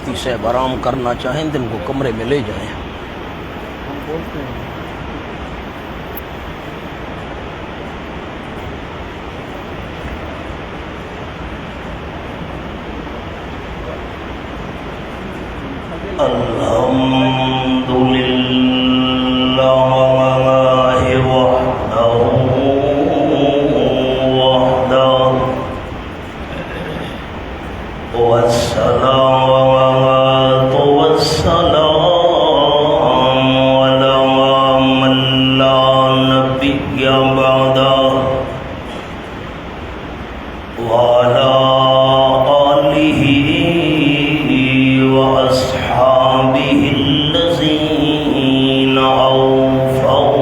مفتی صاحب آرام کرنا چاہیں تو ان کو کمرے میں لے جائیں. ہم بولتے ہیں الحمد للہ وحدہ والصلاة والسلام على من لا نبي بعده وعلى آله وأصحابه الذين أوفوا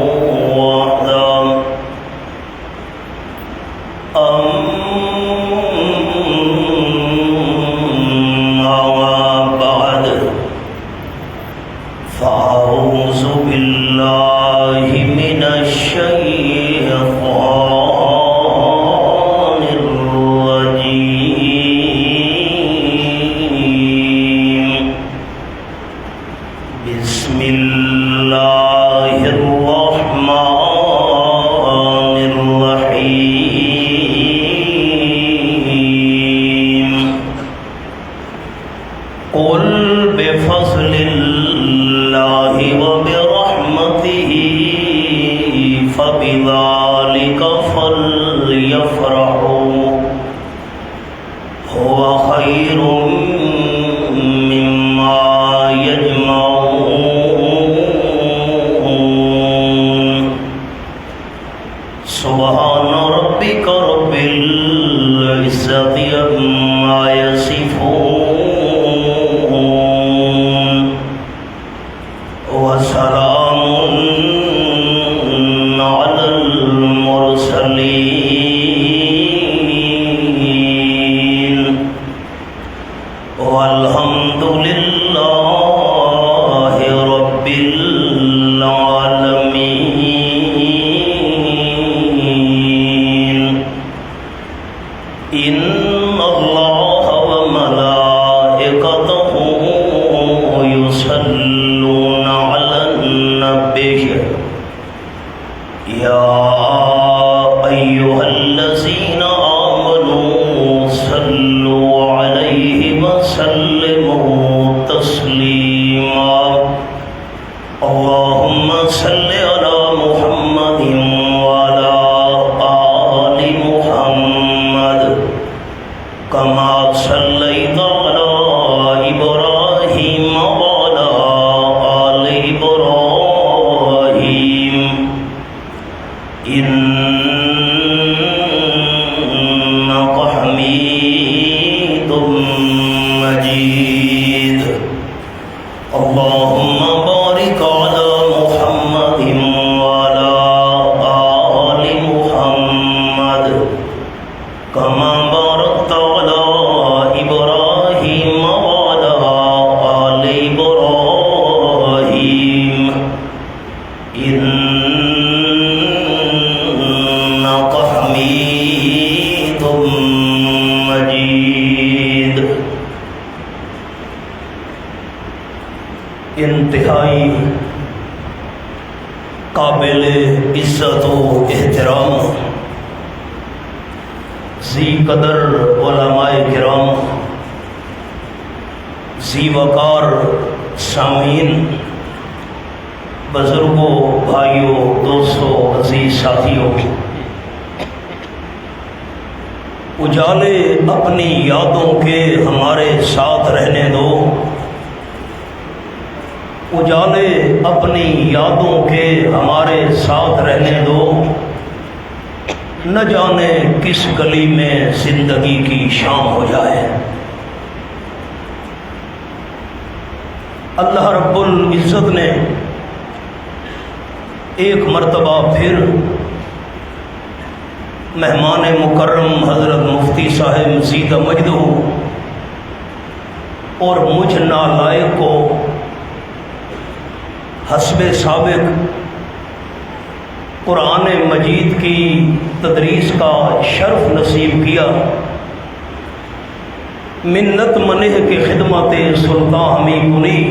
وعدهم. فأعوذ بالله من الشيطان الرجيم. بسم الله الرحمن الرحيم. قل بفضل الله وبرحمته فبذلك فليفرحوا هو خير مما يجمعون. سبحان ربك رب العزة عما يصفون وسلام على المرسلين والحمد لله رب العالمين. إن الله وملائكته يصلون على النبي يا أيها الذين آمنوا صلوا عليه وسلموا تسليما. اللهم صل على محمد وعلى آل محمد كما صليت على إبراهيم وعلى آل إبراهيم إنك حميد مجيد. اللهم بارك على محمد وعلى آل محمد كما باركت على إبراهيم وعلى آل إبراهيم إنك حميد مجيد. انتہائی قابل عزت و احترام ذی قدر علماء کرام، ذی وقار سامعین، بزرگوں، بھائیوں، دوستوں، عزیز ساتھیوں، اجالے اپنی یادوں کے ہمارے ساتھ رہنے دو. اجالے اپنی یادوں کے ہمارے ساتھ رہنے دو. نہ جانے کس گلی میں زندگی کی شام ہو جائے. اللہ رب العزت نے ایک مرتبہ پھر مہمان مکرم حضرت مفتی صاحب مزید مجدہ اور مجھ نالائق کو حسب سابق قرآن مجید کی تدریس کا شرف نصیب کیا. منت منہ کے خدمت سلطان ہمیں کنی،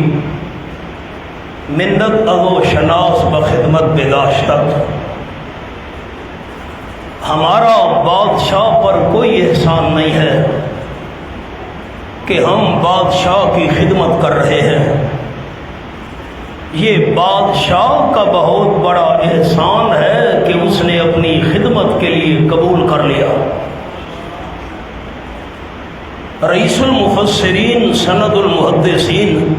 منت ازو شناس بخدمت بداشتت۔ ہمارا بادشاہ پر کوئی احسان نہیں ہے کہ ہم بادشاہ کی خدمت کر رہے ہیں، یہ بادشاہ کا بہت بڑا احسان ہے کہ اس نے اپنی خدمت کے لیے قبول کر لیا۔ رئیس المفسرین سند المحدثین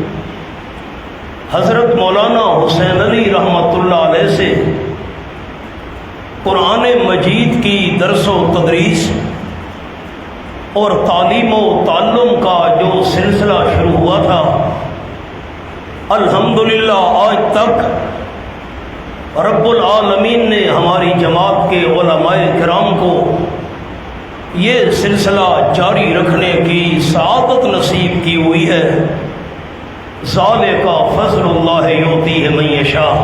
حضرت مولانا حسین علی رحمۃ اللہ علیہ سے قرآن مجید کی درس و تدریس اور تعلیم و تعلم کا جو سلسلہ شروع ہوا تھا، الحمدللہ آج تک رب العالمین نے ہماری جماعت کے علماء کرام کو یہ سلسلہ جاری رکھنے کی سعادت نصیب کی ہوئی ہے۔ ذالک فضل اللہ یؤتیہ من یشاء۔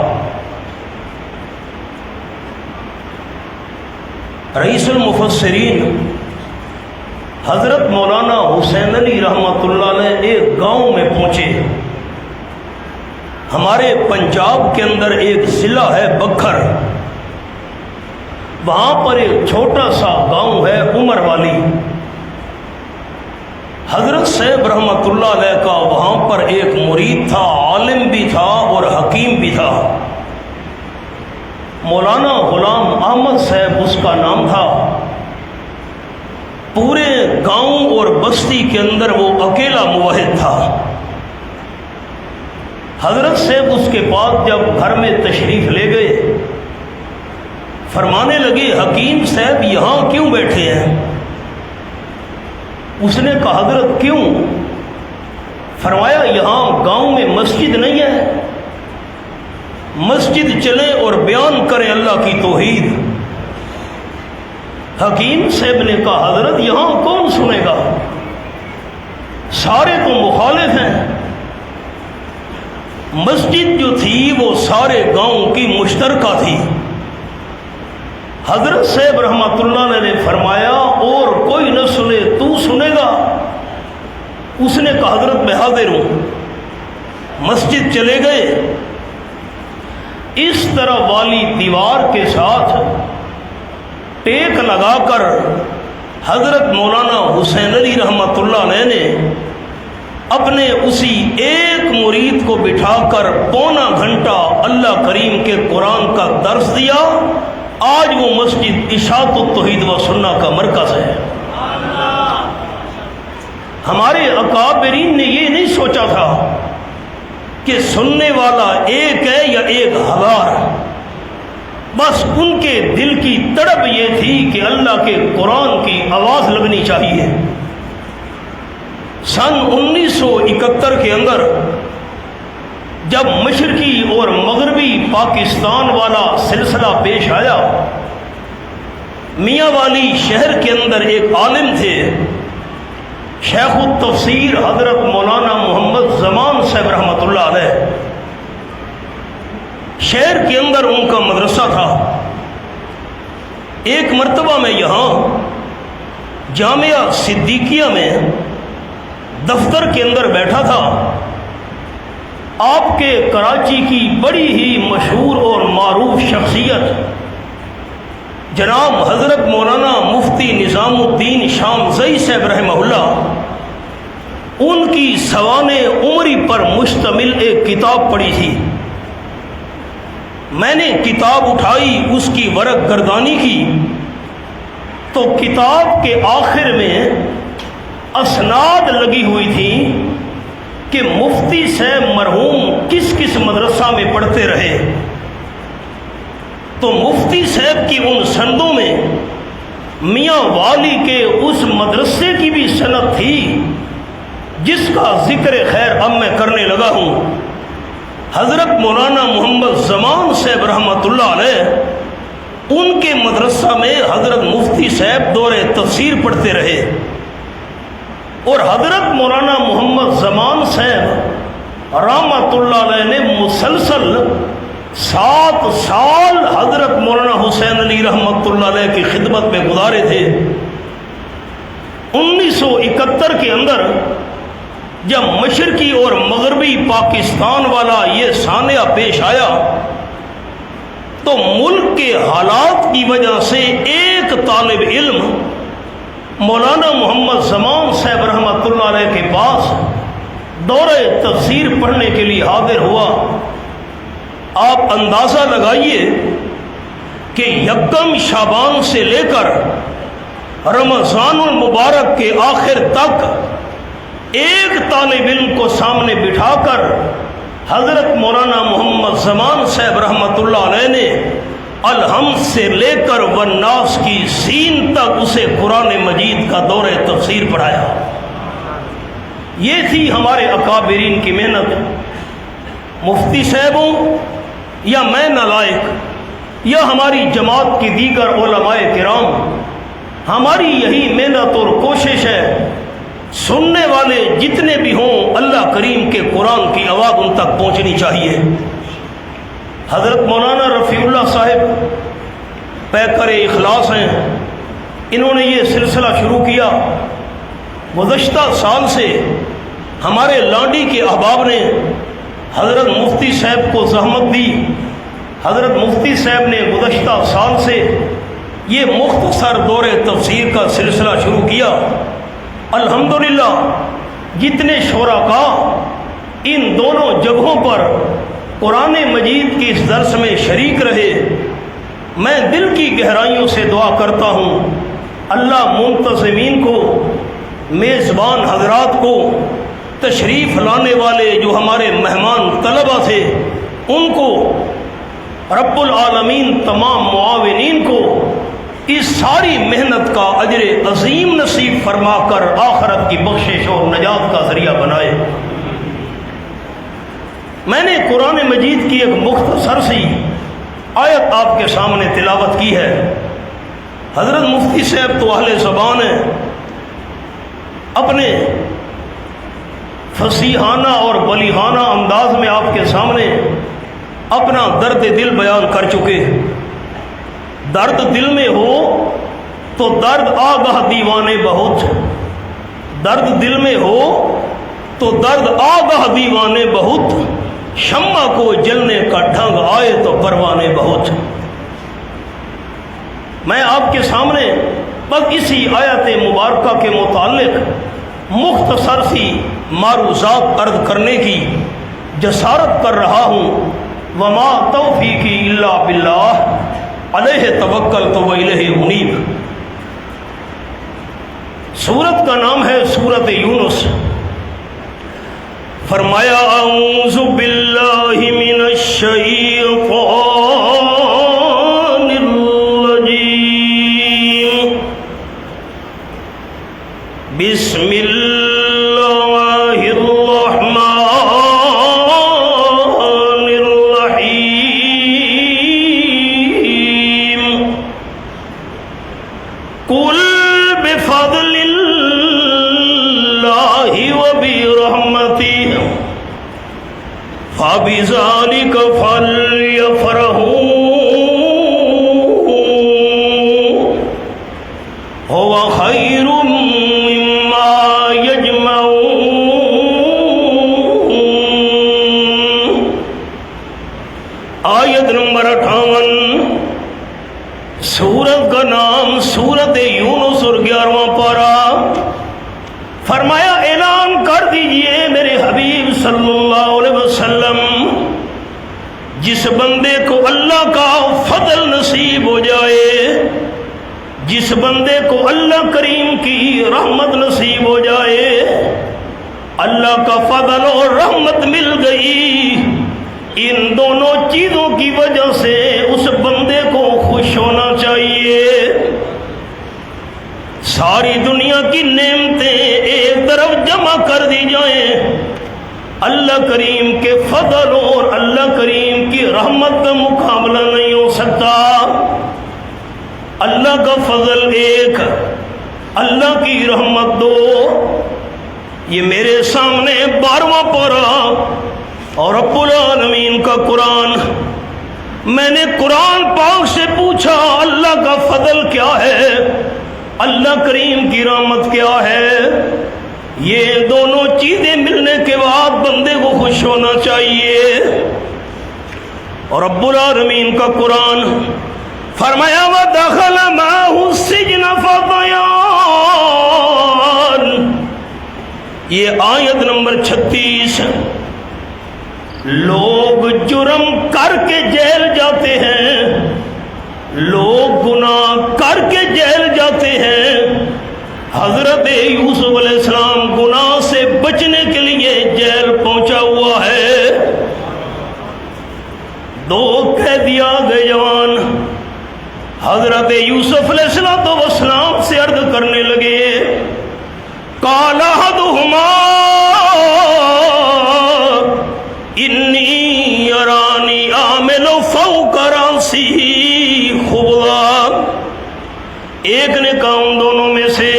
رئیس المفسرین حضرت مولانا حسین علی رحمۃ اللہ علیہ ایک گاؤں میں پہنچے۔ ہمارے پنجاب کے اندر ایک ضلع ہے بکھر، وہاں پر ایک چھوٹا سا گاؤں ہے عمر والی۔ حضرت صاحب رحمۃ اللہ علیہ کا وہاں پر ایک مرید تھا، عالم بھی تھا اور حکیم بھی تھا، مولانا غلام احمد صاحب اس کا نام تھا۔ پورے گاؤں اور بستی کے اندر وہ اکیلا موحد تھا۔ حضرت صاحب اس کے بعد جب گھر میں تشریف لے گئے، فرمانے لگے حکیم صاحب یہاں کیوں بیٹھے ہیں؟ اس نے کہا حضرت کیوں؟ فرمایا یہاں گاؤں میں مسجد نہیں ہے، مسجد چلیں اور بیان کریں اللہ کی توحید۔ حکیم صاحب نے کہا حضرت یہاں کون سنے گا، سارے تو مخالف ہیں۔ مسجد جو تھی وہ سارے گاؤں کی مشترکہ تھی۔ حضرت صاحب رحمۃ اللہ علیہ نے فرمایا اور کوئی نہ سنے تو سنے گا؟ اس نے کہا حضرت میں حاضر ہوں۔ مسجد چلے گئے، اس طرح والی دیوار کے ساتھ ٹیک لگا کر حضرت مولانا حسین علی رحمۃ اللہ علیہ نے اپنے اسی ایک مرید کو بٹھا کر پونا گھنٹہ اللہ کریم کے قرآن کا درس دیا۔ آج وہ مسجد اشاعت التوحید و سنہ کا مرکز ہے۔ ہمارے اکابرین نے یہ نہیں سوچا تھا کہ سننے والا ایک ہے یا 1000، بس ان کے دل کی تڑپ یہ تھی کہ اللہ کے قرآن کی آواز لگنی چاہیے۔ سن 1971 کے اندر جب مشرقی اور مغربی پاکستان والا سلسلہ پیش آیا، میاں والی شہر کے اندر ایک عالم تھے، شیخ التفسیر حضرت مولانا محمد زمان صاحب رحمۃ اللہ علیہ۔ شہر کے اندر ان کا مدرسہ تھا۔ ایک مرتبہ میں یہاں جامعہ صدیقیہ میں دفتر کے اندر بیٹھا تھا، آپ کے کراچی کی بڑی ہی مشہور اور معروف شخصیت جناب حضرت مولانا مفتی نظام الدین شامزئی صاحب رحمہ اللہ، ان کی سوانح عمری پر مشتمل ایک کتاب پڑھی تھی۔ میں نے کتاب اٹھائی، اس کی ورق گردانی کی تو کتاب کے آخر میں اسناد لگی ہوئی تھی کہ مفتی صاحب مرحوم کس کس مدرسہ میں پڑھتے رہے۔ تو مفتی صاحب کی ان سندوں میں میاں والی کے اس مدرسے کی بھی سند تھی جس کا ذکر خیر اب میں کرنے لگا ہوں۔ حضرت مولانا محمد زمان صاحب رحمۃ اللہ علیہ، ان کے مدرسہ میں حضرت مفتی صاحب دور تفسیر پڑھتے رہے، اور حضرت مولانا محمد زمان صاحب رحمۃ اللہ علیہ نے مسلسل 7 سال حضرت مولانا حسین علی رحمۃ اللہ علیہ کی خدمت میں گزارے تھے۔ 1971 کے اندر جب مشرقی اور مغربی پاکستان والا یہ سانحہ پیش آیا تو ملک کے حالات کی وجہ سے ایک طالب علم مولانا محمد زمان صاحب رحمۃ اللہ علیہ کے پاس دورہ تفسیر پڑھنے کے لیے حاضر ہوا۔ آپ اندازہ لگائیے کہ یکم شعبان سے لے کر رمضان المبارک کے آخر تک ایک طالب علم کو سامنے بٹھا کر حضرت مولانا محمد زمان صاحب رحمۃ اللہ علیہ نے الحمد سے لے کر والناس کی سین تک اسے قرآن مجید کا دورہ تفسیر پڑھایا۔ یہ تھی ہمارے اکابرین کی محنت۔ مفتی صاحبوں یا میں نالائق یا ہماری جماعت کی دیگر علماء کرام، ہماری یہی محنت اور کوشش ہے سننے والے جتنے بھی ہوں اللہ کریم کے قرآن کی آواز ان تک پہنچنی چاہیے۔ حضرت مولانا رفیع اللہ صاحب پیکر اخلاص ہیں، انہوں نے یہ سلسلہ شروع کیا۔ گزشتہ سال سے ہمارے لانڈی کے احباب نے حضرت مفتی صاحب کو زحمت دی۔ حضرت مفتی صاحب نے گزشتہ سال سے یہ مختصر دورہ تفسیر کا سلسلہ شروع کیا۔ الحمدللہ جتنے شرکاء ان دونوں جگہوں پر قرآن مجید کی اس درس میں شریک رہے، میں دل کی گہرائیوں سے دعا کرتا ہوں اللہ منتظمین کو، میزبان حضرات کو، تشریف لانے والے جو ہمارے مہمان طلبہ تھے ان کو، رب العالمین تمام معاونین کو اس ساری محنت کا اجر عظیم نصیب فرما کر آخرت کی بخشش اور نجات کا ذریعہ بنائے۔ میں نے قرآن مجید کی ایک مختصر سی آیت آپ کے سامنے تلاوت کی ہے۔ حضرت مفتی صاحب تو اہل زبان ہیں، اپنے فصیحانہ اور بلیغانہ انداز میں آپ کے سامنے اپنا درد دل بیان کر چکے۔ درد دل میں ہو تو درد آگاہ دیوانے بہت، درد دل میں ہو تو درد آگاہ دیوانے بہت، شمع کو جلنے کا ڈھنگ آئے تو پروانے بہت۔ میں آپ کے سامنے بس اسی آیت مبارکہ کے متعلق مختصر سی معروضات عرض کرنے کی جسارت کر رہا ہوں۔ وما توفیقی الا باللہ علیہ توکلت و الیہ انیب۔ سورت کا نام ہے سورت یونس۔ فرمایا اعوذ باللہ من الشیطان الرجیم، بسم اللہ الرحمن قل بفضل اللہ وبرحمتہ فبذلک فلیفرحوا هو خیر مما یجمعون۔ آیت نمبر 58، سورت کا نام سورت یونس اور 11واں پارہ۔ فرمایا اعلان کر دیجئے میرے حبیب صلی اللہ علیہ وسلم، جس بندے کو اللہ کا فضل نصیب ہو جائے، جس بندے کو اللہ کریم کی رحمت نصیب ہو جائے، اللہ کا فضل اور رحمت مل گئی، ان دونوں چیزوں کی وجہ سے اس بندے کو خوش ہونا چاہیے۔ ساری دنیا کی نعمتیں ایک طرف جمع کر دی جائیں، اللہ کریم کے فضل اور اللہ کریم کی رحمت کا مقابلہ نہیں ہو سکتا۔ اللہ کا فضل ایک، اللہ کی رحمت دو۔ یہ میرے سامنے 12واں پارہ اور رب العالمین کا قرآن۔ میں نے قرآن پاک سے پوچھا اللہ کا فضل کیا ہے؟ اللہ کریم کی رحمت کیا ہے؟ یہ دونوں چیزیں ملنے کے بعد بندے کو خوش ہونا چاہیے۔ اور رب العالمین کا قرآن فرمایا وَدَخَلَ مَعَهُ السِّجْنَ فَتَيَانِ، یہ آیت نمبر 36۔ لوگ جرم کر کے جیل جاتے ہیں، لوگ گناہ کر کے جیل جاتے ہیں۔ حضرت یوسف علیہ السلام گناہ سے بچنے کے لیے جیل پہنچا ہوا ہے۔ دو قیدی آ گئے جوان، حضرت یوسف علیہ السلام سے عرض کرنے لگے قال احدہما انی ارانی اعمل فوق رأسی خبزا، ایک نے کہا ان دونوں میں سے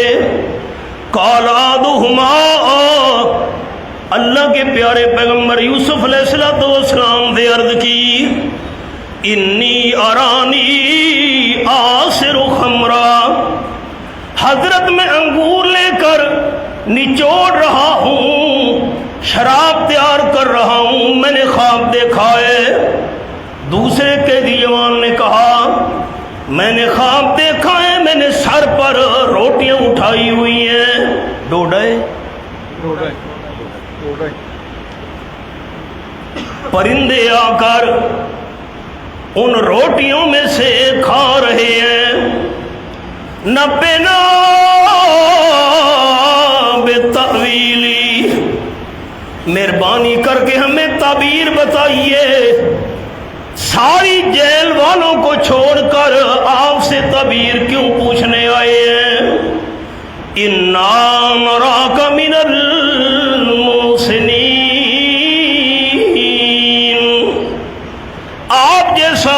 قال احدہما، اللہ کے پیارے پیغمبر یوسف علیہ السلام سے عرض کی انی ارانی آصر خمرا، حضرت میں انگور لے کر نچوڑ رہا ہوں، شراب تیار کر رہا ہوں، میں نے خواب دیکھا ہے۔ دوسرے قیدی جوان نے کہا میں نے خواب دیکھا ہے، میں نے سر پر روٹیاں اٹھائی ہوئی ہیں، ڈوڈے پرندے آ کر ان روٹیوں میں سے کھا رہے ہیں۔ نبنا بتأویلی، مہربانی کر کے ہمیں تعبیر بتائیے، ساری جیل والوں کو چھوڑ کر آپ سے تعبیر کیوں پوچھنے آئے ہیں؟ اِنَّا نَرَاكَ مِنَ الْمُحْسِنِينَ، آپ جیسا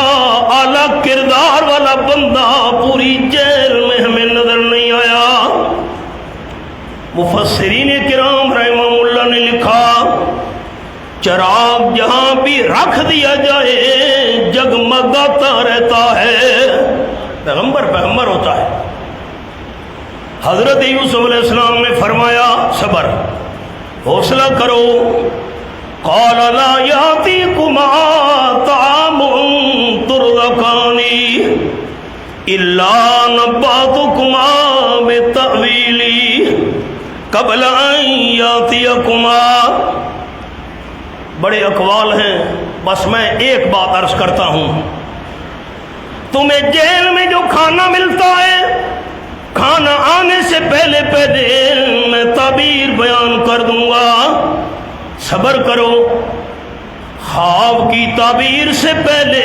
اعلیٰ کردار والا بندہ پوری جیل میں ہمیں نظر نہیں آیا۔ مفسرین کرام رحمہ اللہ نے لکھا چراغ جہاں بھی رکھ دیا جائے جگمگاتا رہتا ہے، پیغمبر ہوتا ہے۔ حضرت یوسف علیہ السلام نے فرمایا صبر، حوصلہ کرو۔ قال لا یاتیکما طعام ترزقان الا نباتکما بتأویل قبل ان یاتیکما۔ بڑے اقوال ہیں، بس میں ایک بات عرض کرتا ہوں، تمہیں جیل میں جو کھانا ملتا ہے، کھانا آنے سے پہلے میں تعبیر بیان کر دوں گا، صبر کرو۔ خواب کی تعبیر سے پہلے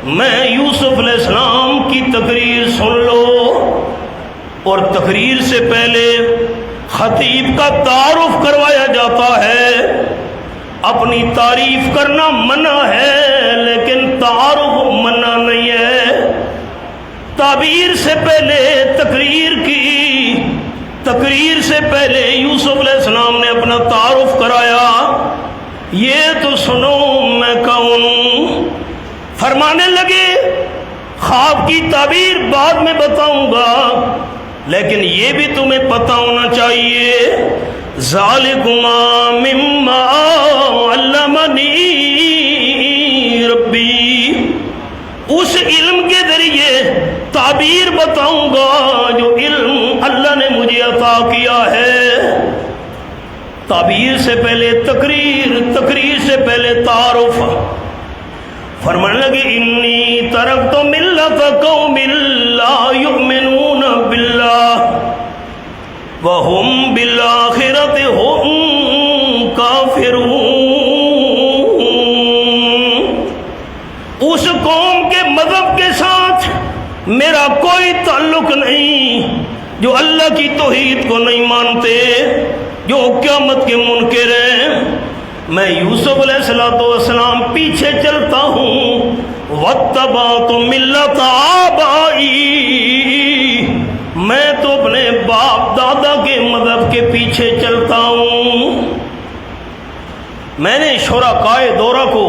میں یوسف علیہ السلام کی تقریر سن لو، اور تقریر سے پہلے خطیب کا تعارف کروایا جاتا ہے۔ اپنی تعریف کرنا منع ہے لیکن تعارف منع نہیں ہے۔ تعبیر سے پہلے تقریر سے پہلے یوسف علیہ السلام نے اپنا تعارف کرایا، یہ تو سنو میں کون ہوں۔ فرمانے لگے خواب کی تعبیر بعد میں بتاؤں گا، لیکن یہ بھی تمہیں پتہ ہونا چاہیے ذالکما مما علمنی ربی، اس علم کے ذریعے تعبیر بتاؤں گا جو علم اللہ نے مجھے عطا کیا ہے۔ تعبیر سے پہلے تقریر سے پہلے تعارف۔ فرمانے لگے انی ترکت ملت قوم لا یؤمنون باللہ وہم بالآخرۃ ہم کافرون، اس قوم کے مذہب کے ساتھ میرا کوئی تعلق نہیں جو اللہ کی توحید کو نہیں مانتے، جو قیامت کے منکر ہیں۔ میں یوسف علیہ السلام پیچھے چلتا ہوں، واتبعت ملت آبائی، میں تو اپنے باپ دادا کے مذہب کے پیچھے چلتا ہوں۔ میں نے شرکائے دورہ کو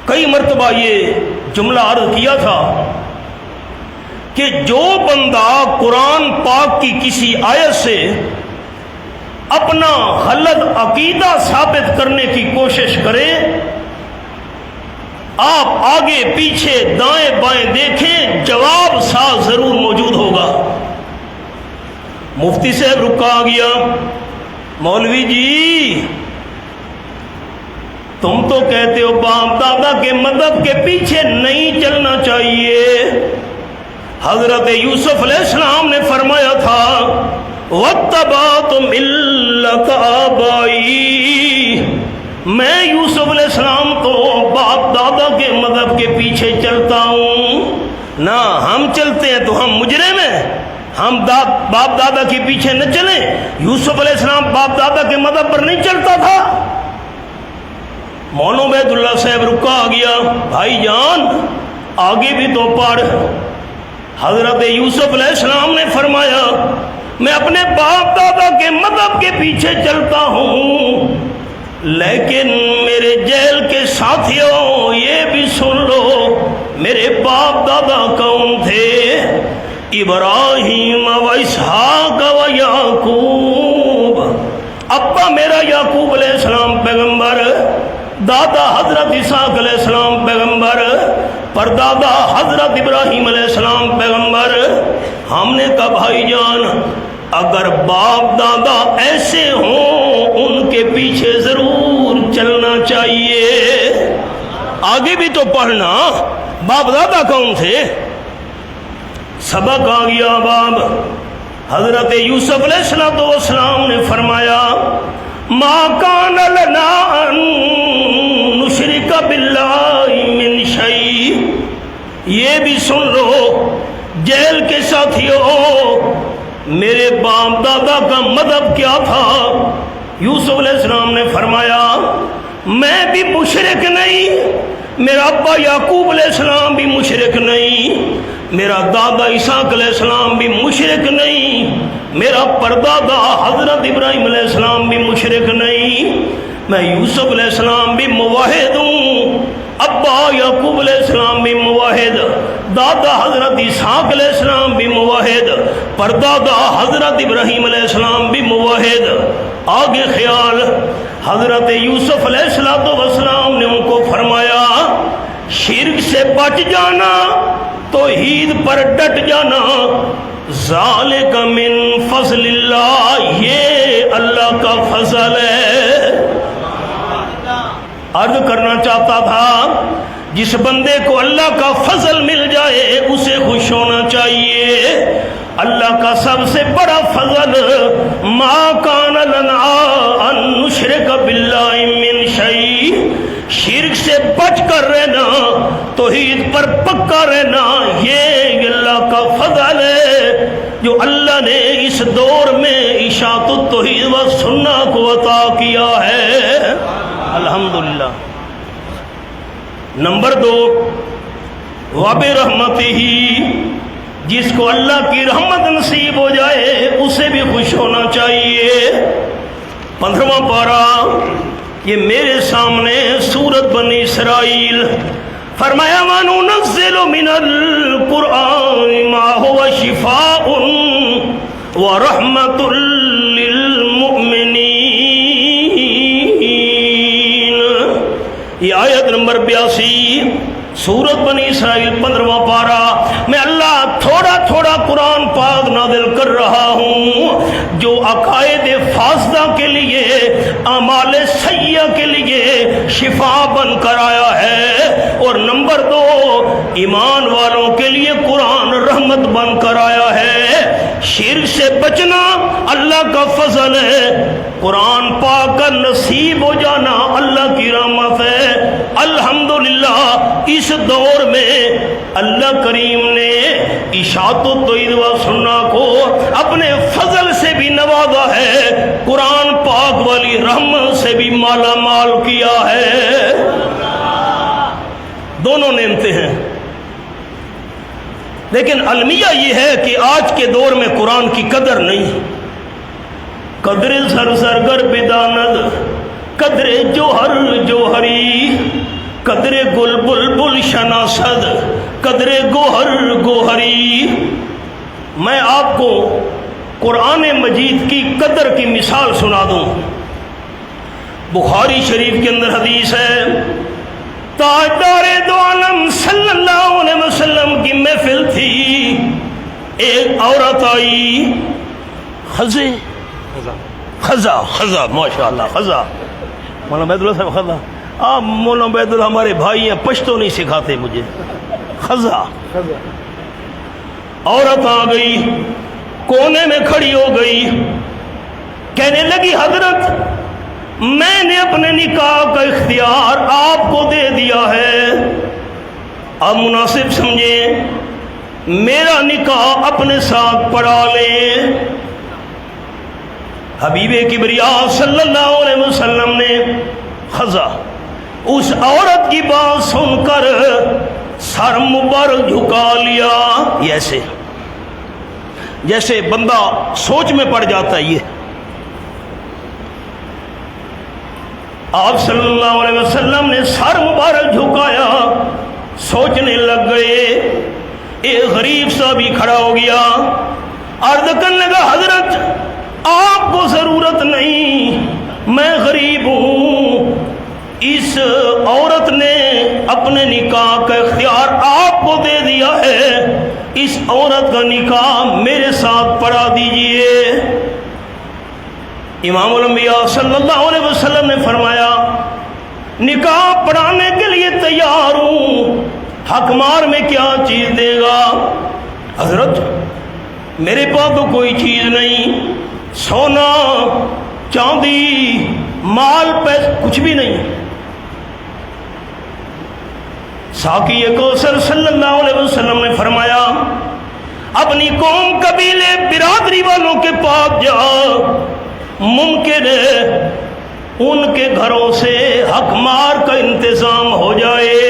کئی مرتبہ یہ جملہ عرض کیا تھا کہ جو بندہ قرآن پاک کی کسی آیت سے اپنا غلط عقیدہ ثابت کرنے کی کوشش کرے، آپ آگے پیچھے دائیں بائیں دیکھیں، جواب ساتھ ضرور موجود ہوگا۔ مفتی صاحب رکا آ گیا، مولوی جی تم تو کہتے ہو باپ دادا کے مذہب کے پیچھے نہیں چلنا چاہیے۔ حضرت یوسف علیہ السلام نے فرمایا تھا وَاتَّبَعْتُ مِلَّةَ آبَائِي، میں یوسف علیہ السلام تو باپ دادا کے مذہب کے پیچھے چلتا ہوں نہ ہم چلتے ہیں تو ہم مجرم ہیں، ہم باپ دادا کے پیچھے نہ چلیں۔ یوسف علیہ السلام باپ دادا کے مذہب پر نہیں چلتا تھا۔ مولانا عبید اللہ صاحب رکا آ گیا، بھائی جان آگے بھی تو پڑھ۔ حضرت یوسف علیہ السلام نے فرمایا میں اپنے باپ دادا کے مذہب کے پیچھے چلتا ہوں، لیکن میرے جیل کے ساتھیوں یہ بھی سن لو میرے باپ دادا کون تھے؟ ابراہیم و اسحاق و یعقوب۔ ابا میرا یعقوب علیہ السلام پیغمبر، دادا حضرت اسحاق علیہ السلام پیغمبر، پردادا حضرت ابراہیم علیہ السلام پیغمبر۔ ہم نے کہا بھائی جان اگر باپ دادا ایسے ہوں ان کے پیچھے ضرور چلنا چاہیے۔ آگے بھی تو پڑھنا باپ دادا کون تھے؟ سبق آ گیا باب۔ حضرت یوسف علیہ السلام نے فرمایا ما کان لنا ان نشرک باللہ من شیء۔ یہ بھی سن لو جیل کے ساتھیوں میرے باپ دادا کا مذہب کیا تھا؟ یوسف علیہ السلام نے فرمایا میں بھی مشرک نہیں، میرا ابا یعقوب علیہ السلام بھی مشرک نہیں، میرا دادا اسحاق علیہ السلام بھی مشرک نہیں، میرا پردادا حضرت ابراہیم علیہ السلام بھی مشرک نہیں، میں یوسف علیہ السلام بھی موحد ہوں، ابا یعقوب علیہ السلام بھی موحد، دادا حضرت اسحاق علیہ السلام بھی موحد، پردادا حضرت ابراہیم علیہ السلام بھی موحد۔ آگے خیال، حضرت یوسف علیہ السلام نے ان کو فرمایا شرک سے بچ جانا، توحید پر ڈٹ جانا، ذالک من فضل اللہ، یہ اللہ کا فضل ہے۔ عرض کرنا چاہتا تھا جس بندے کو اللہ کا فضل مل جائے اسے خوش ہونا چاہیے۔ اللہ کا سب سے بڑا فضل ما کان لنا ان نشرک باللہ من شیء، شرک سے بچ کر رہنا، توحید پر پکا رہنا، یہ اللہ کا فضل ہے جو اللہ نے اس دور میں اشاعت التوحید و سنہ کو عطا کیا ہے۔ الحمدللہ۔ نمبر 2 وبرحمتہ، جس کو اللہ کی رحمت نصیب ہو جائے اسے بھی خوش ہونا چاہیے۔ 15واں پارہ یہ میرے سامنے سورت بنی اسرائیل، فرمایا وَنُنَزِّلُ مِنَ الْقُرْآنِ مَا هُوَ شِفَاءٌ وَرَحْمَةٌ لِّلْمُؤْمِنِينَ۔ یہ آیت نمبر 82 سورت بنی اسرائیل 15واں پارہ میں اللہ تھوڑا تھوڑا قرآن پاک نازل کر رہا ہوں جو عقائد فاسدہ کے لیے، اعمال سیئہ کے لیے شفا بن کر آیا ہے، اور نمبر 2 ایمان والوں کے لیے قرآن رحمت بن کر آیا ہے۔ شرک سے بچنا اللہ کا فضل ہے، قرآن پاک کا نصیب ہو جانا اللہ کی رحمت ہے۔ الحمدللہ اس دور میں اللہ کریم نے اشاعت التوحید و سنہ کو اپنے فضل سے بھی نوازا ہے، قرآن پاک والی رحمت سے بھی مالا مال کیا ہے۔ دونوں نعمتیں ہیں، لیکن المیہ یہ ہے کہ آج کے دور میں قرآن کی قدر نہیں۔ قدر زر زرگر بداند، قدر جوہر جوہری، قدر گل بلبل شناسد قدر گوہر گوہری. میں آپ کو قرآن مجید کی قدر کی مثال سنا دوں. بخاری شریف کے اندر حدیث ہے، تاجدار دو عالم صلی اللہ علیہ وسلم کی محفل تھی. ایک عورت آئی، خزا ماشاء اللہ، خزا مولانا عبید اللہ صاحب، خزا. آپ مولانا عبید اللہ ہمارے بھائی ہیں، پشتو نہیں سکھاتے مجھے. خزا عورت آ گئی، کونے میں کھڑی ہو گئی، کہنے لگی حضرت میں نے اپنے نکاح کا اختیار آپ کو دے دیا ہے، آپ مناسب سمجھیں میرا نکاح اپنے ساتھ پڑھا لیں. حبیب کبریا صلی اللہ علیہ وسلم نے خزا اس عورت کی بات سن کر سر مبارک جھکا لیا، ایسے جیسے بندہ سوچ میں پڑ جاتا ہے. یہ آپ صلی اللہ علیہ وسلم نے سر مبارک جھکایا، سوچنے لگ گئے. ایک غریب سا بھی کھڑا ہو گیا، عرض کرنے لگا حضرت آپ کو ضرورت نہیں، میں غریب ہوں. اس عورت نے اپنے نکاح کا اختیار آپ کو دے دیا ہے، اس عورت کا نکاح میرے ساتھ پڑھا دیجئے. امام الانبیاء صلی اللہ علیہ وسلم نے فرمایا نکاح پڑھانے کے لیے تیار ہوں، حق مار میں کیا چیز دے گا؟ حضرت میرے پاس تو کوئی چیز نہیں، سونا چاندی مال پیسے کچھ بھی نہیں. ساقی کوثر صلی اللہ علیہ وسلم نے فرمایا اپنی قوم قبیلے برادری والوں کے پاس جا، ممکن ہے ان کے گھروں سے حق مار کا انتظام ہو جائے.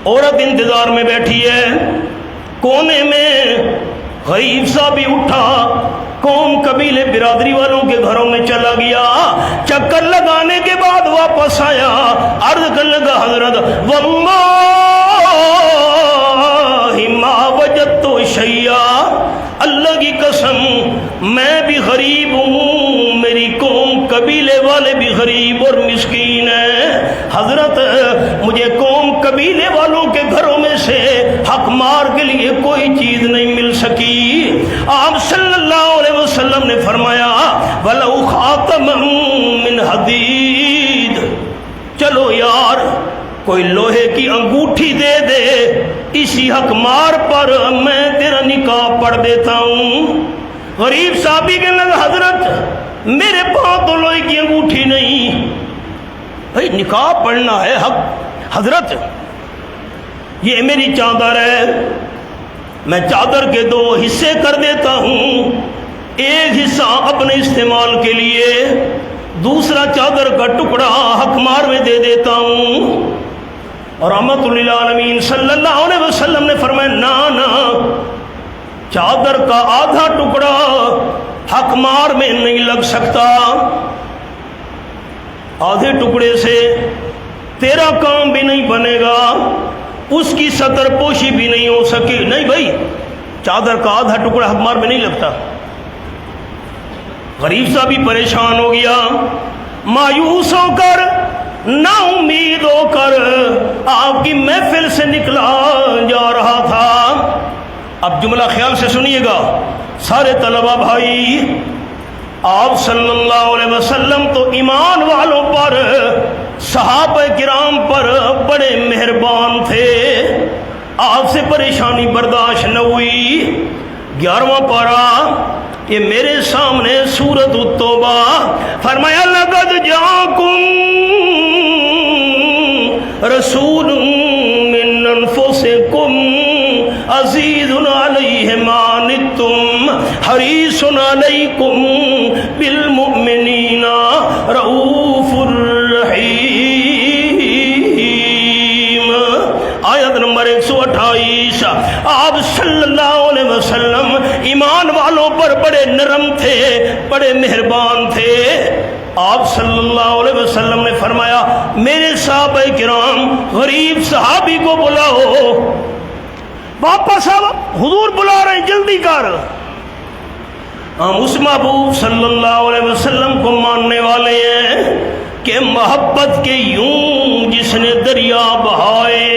عورت انتظار میں بیٹھی ہے، کونے میں غریب سا بھی اٹھا، قوم قبیلے برادری والوں کے گھروں میں چلا گیا. چکر لگانے کے بعد واپس آیا، عرض کرنے لگا حضرت واللہ ما وجدت شیئا، اللہ کی قسم میں بھی غریب ہوں، میری قوم قبیلے والے بھی غریب اور مسکین ہیں. حضرت مجھے قوم قبیلے والوں کے گھروں میں سے حق مار کے لیے کوئی چیز نہیں مل سکی. آپ صلی اللہ علیہ وسلم نے فرمایا وَلَوْ خَاتَمًا مِّنْ حَدِيدٍ، چلو یار کوئی لوہے کی انگوٹھی دے دے، اسی حق مار پر میں تیرا نکاح پڑھ دیتا ہوں. غریب صحابی کے لگا حضرت میرے پاس تو لوہے کی انگوٹھی نہیں، بھائی نکاح پڑھنا ہے حق. حضرت یہ میری چادر ہے، میں چادر کے 2 حصے کر دیتا ہوں، ایک حصہ اپنے استعمال کے لیے، دوسرا چادر کا ٹکڑا حق مار میں دے دیتا ہوں. اور رحمت للعالمین صلی اللہ علیہ وسلم نے فرمایا نا چادر کا آدھا ٹکڑا حق مار میں نہیں لگ سکتا، آدھے ٹکڑے سے تیرا کام بھی نہیں بنے گا، اس کی ستر پوشی بھی نہیں ہو سکی. نہیں بھائی چادر کا آدھا ٹکڑا حق مار میں نہیں لگتا. غریب صاحب بھی پریشان ہو گیا، مایوس ہو کر نا امید ہو کر آپ کی محفل سے نکلا جا رہا تھا. اب جملہ خیال سے سنیے گا سارے طلبہ بھائی، آپ صلی اللہ علیہ وسلم تو ایمان والوں پر، صحابہ کرام پر بڑے مہربان تھے، آپ سے پریشانی برداشت نہ ہوئی. 11واں پارہ یہ میرے سامنے سورۃ التوبہ، فرمایا لقد جاءکم رسول من انفسکم عزیز علیہ ما عنتم حریص علیکم بالمؤمنین رؤوف الرحیم. آیت نمبر 128. آپ صلی اللہ علیہ وسلم ایمان والوں پر بڑے نرم تھے، بڑے مہربان تھے. آپ صلی اللہ علیہ وسلم نے فرمایا میرے صحابہ کرام غریب صحابی کو بلاؤ، واپس آؤ، حضور بلا رہے ہیں، جلدی کر۔ ہم اس محبوب صلی اللہ علیہ وسلم کو ماننے والے ہیں کہ محبت کے یوں جس نے دریا بہائے،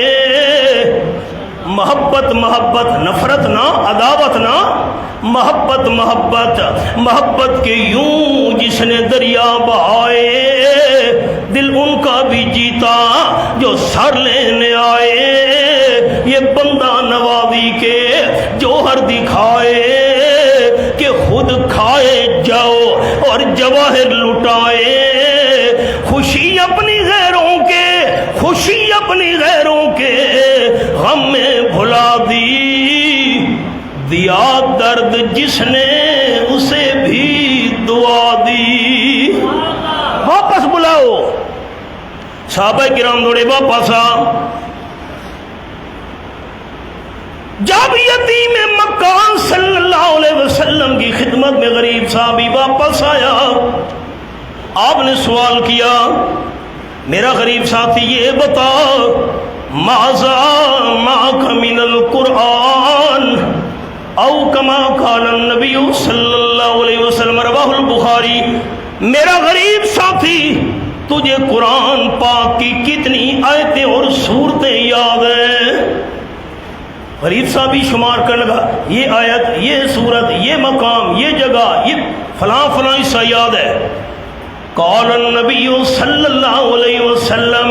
محبت محبت، نفرت نہ، عداوت نہ، محبت محبت، محبت کے یوں جس نے دریا بہائے، دل ان کا بھی جیتا جو سر لینے آئے، یہ بندہ نوازی کے جوہر دکھائے کہ خود کھائے جاؤ اور جواہر لٹائے، خوشی اپنی غیروں کے، خوشی اپنی غیروں کے غم میں بھلا دی، دیا درد جس نے اسے بھی دعا دی۔ واپس بلاؤ۔ صحابہ کرام دوڑے واپس آ۔ جب یتیم مکان صلی اللہ علیہ وسلم کی خدمت میں غریب صحابی واپس آیا، آپ نے سوال کیا میرا غریب ساتھی یہ بتا ماذا معک من القرآن او کما قال النبی صلی اللہ علیہ وسلم، رواہ البخاری، میرا غریب ساتھی تجھے قرآن پاک کی کتنی آیتیں اور سورتیں یاد ہیں؟ غریب صاحب شمار کرنے لگا، یہ آیت، یہ سورت، یہ مقام، یہ جگہ، یہ فلاں فلاں حصہ یاد ہے۔ قال النبی صلی اللہ علیہ وسلم،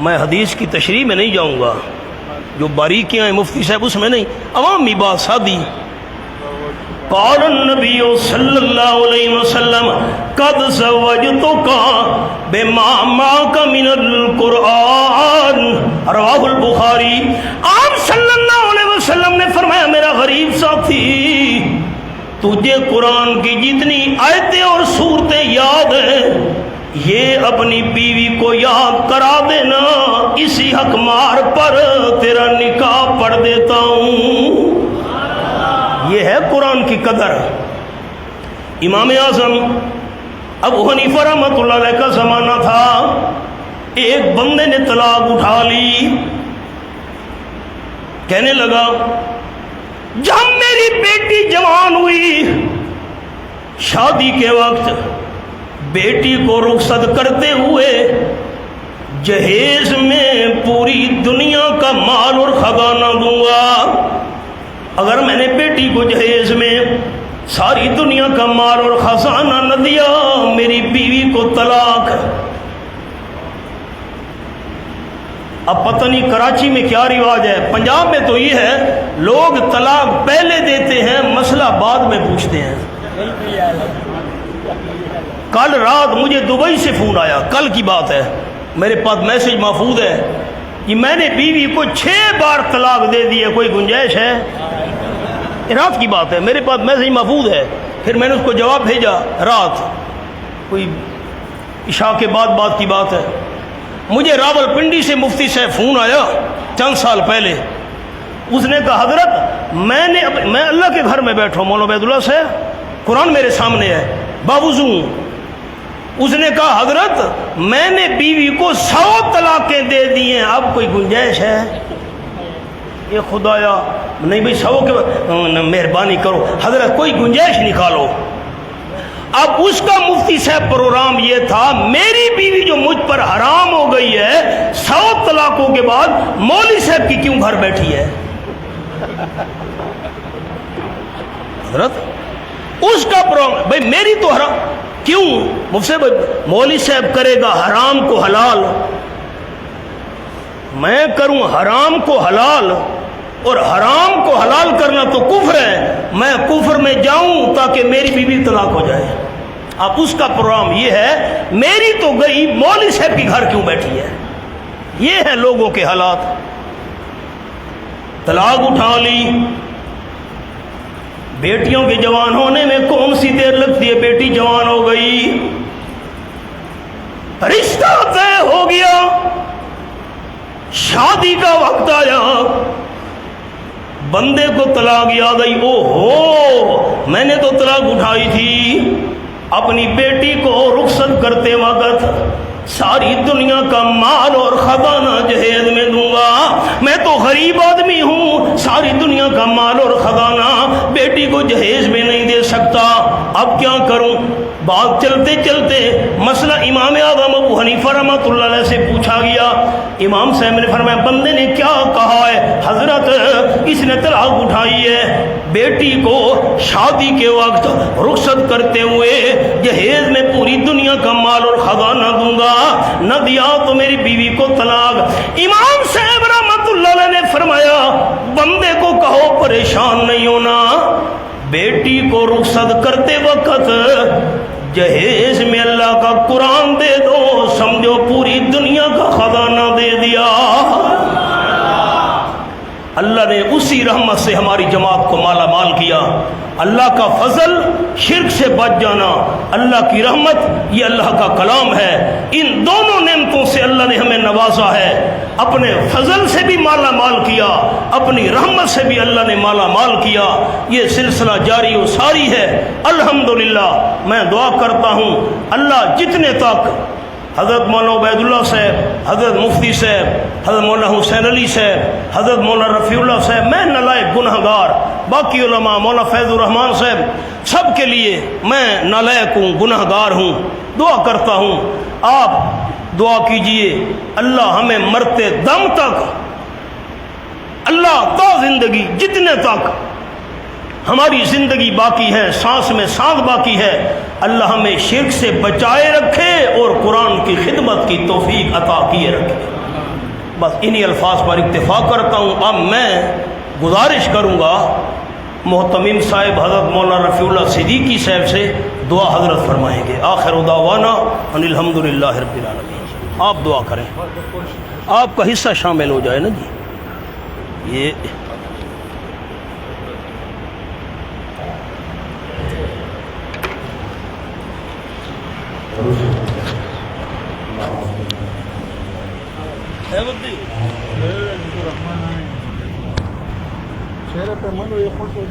میں حدیث کی تشریح میں نہیں جاؤں گا، جو باریکیاں ہیں مفتی صاحب اس میں نہیں، عوامی بات سادی۔ قال النبی صلی اللہ علیہ وسلم قد زوجتک بما معک من القرآن، رواہ البخاری۔ آپ صلی اللہ علیہ وسلم نے فرمایا میرا غریب ساتھی تجھے قرآن کی جتنی آیتیں اور سورتیں یاد ہیں یہ اپنی بیوی کو یاد کرا دینا، اسی حق مار پر تیرا نکاح پڑھ دیتا ہوں۔ یہ ہے قرآن کی قدر۔ امام اعظم ابو حنیفہ رحمۃ اللہ علیہ کا زمانہ تھا، ایک بندے نے طلاق اٹھا لی، کہنے لگا جب میری بیٹی جوان ہوئی، شادی کے وقت بیٹی کو رخصت کرتے ہوئے جہیز میں پوری دنیا کا مال اور خزانہ دوں گا۔ اگر میں نے بیٹی کو جہیز میں ساری دنیا کا مال اور خزانہ نہ دیا، میری بیوی کو طلاق۔ اب پتہ نہیں کراچی میں کیا رواج ہے، پنجاب میں تو یہ ہے لوگ طلاق پہلے دیتے ہیں، مسئلہ بعد میں پوچھتے ہیں۔ کل رات مجھے دبئی سے فون آیا، کل کی بات ہے، میرے پاس میسج محفوظ ہے کہ میں نے بیوی کو 6 بار طلاق دے دی ہے، کوئی گنجائش ہے؟ رات کی بات ہے، میرے پاس میسج محفوظ ہے۔ پھر میں نے اس کو جواب بھیجا رات، کوئی عشاء کے بعد بات کی بات ہے۔ مجھے راول پنڈی سے مفتی سے فون آیا چند سال پہلے، اس نے کہا حضرت میں اللہ کے گھر میں بیٹھا ہوں، مولانا عبید اللہ سے قرآن میرے سامنے ہے، باوضو۔ اس نے کہا حضرت میں نے بیوی کو 100 طلاقیں دے دی ہیں، اب کوئی گنجائش ہے؟ یہ خدایا نہیں بھائی 100 کے مہربانی کرو حضرت، کوئی گنجائش نکالو۔ اب اس کا مفتی صاحب پروگرام یہ تھا میری بیوی جو مجھ پر حرام ہو گئی ہے 100 طلاقوں کے بعد مولوی صاحب کی کیوں گھر بیٹھی ہے؟ حضرت اس کا پروگرام بھائی میری تو حرام کیوں؟ مفتی صاحب مولوی صاحب کرے گا حرام کو حلال، میں کروں حرام کو حلال، اور حرام کو حلال کرنا تو کفر ہے، میں کفر میں جاؤں تاکہ میری بیوی طلاق ہو جائے۔ اب اس کا پروگرام یہ ہے میری تو گئی، مولوی صاحب کی گھر کیوں بیٹھی ہے؟ یہ ہے لوگوں کے حالات۔ طلاق اٹھا لی، بیٹیوں کے جوان ہونے میں کون سی دیر لگتی ہے، بیٹی جوان ہو گئی، رشتہ طے ہو گیا، شادی کا وقت آیا، بندے کو طلاق یاد آئی، او ہو میں نے تو طلاق اٹھائی تھی، اپنی بیٹی کو رخصت کرتے وقت ساری دنیا کا مال اور خزانہ جہیز میں دوں گا، میں تو غریب آدمی ہوں، ساری دنیا کا مال اور خزانہ بیٹی کو جہیز میں نہیں دے سکتا، اب کیا کروں؟ بات چلتے چلتے مسئلہ امام اعظم ابو حنیفہ رحمۃ اللہ علیہ سے پوچھا گیا۔ امام صاحب نے فرمایا بندے نے کیا کہا ہے؟ حضرت اس نے طلاق اٹھائی ہے، بیٹی کو شادی کے وقت رخصت کرتے ہوئے جہیز میں پوری دنیا کا مال اور خزانہ دوں گا، نہ دیا تو میری بیوی کو طلاق۔ امام صاحب رحمۃ اللہ علیہ نے فرمایا بندے کو کہو پریشان نہیں ہونا، بیٹی کو رخصت کرتے وقت جہیز میں اللہ کا قرآن دے دو، سمجھو پوری دنیا کا خزانہ دے دیا۔ اللہ نے اسی رحمت سے ہماری جماعت کو مالا مال کیا۔ اللہ کا فضل، شرک سے بچ جانا، اللہ کی رحمت، یہ اللہ کا کلام ہے۔ ان دونوں نعمتوں سے اللہ نے ہمیں نوازا ہے، اپنے فضل سے بھی مالا مال کیا، اپنی رحمت سے بھی اللہ نے مالا مال کیا۔ یہ سلسلہ جاری و ساری ہے الحمدللہ۔ میں دعا کرتا ہوں اللہ جتنے تک حضرت مولانا عبید اللہ صاحب، حضرت مفتی صاحب، حضرت مولانا حسین علی صاحب، حضرت مولانا رفیع اللہ صاحب، میں نالائق گناہ گار، باقی علماء، مولانا فیض الرحمان صاحب، سب کے لیے میں نالائق ہوں، گناہ گار ہوں، دعا کرتا ہوں آپ دعا کیجئے اللہ ہمیں مرتے دم تک، اللہ تا زندگی جتنے تک ہماری زندگی باقی ہے، سانس میں سانس باقی ہے، اللہ ہمیں شرک سے بچائے رکھے اور قرآن کی خدمت کی توفیق عطا کیے رکھے۔ بس انہی الفاظ پر اکتفا کرتا ہوں۔ اب میں گزارش کروں گا محتمم صاحب حضرت مولانا رفیع اللہ صدیقی صاحب سے، دعا حضرت فرمائیں گے۔ آخر دعوانا ان الحمدللہ رب العالمین۔ آپ دعا کریں، آپ کا حصہ شامل ہو جائے نا جی۔ یہ شہر پہ منو یہ خوش ہو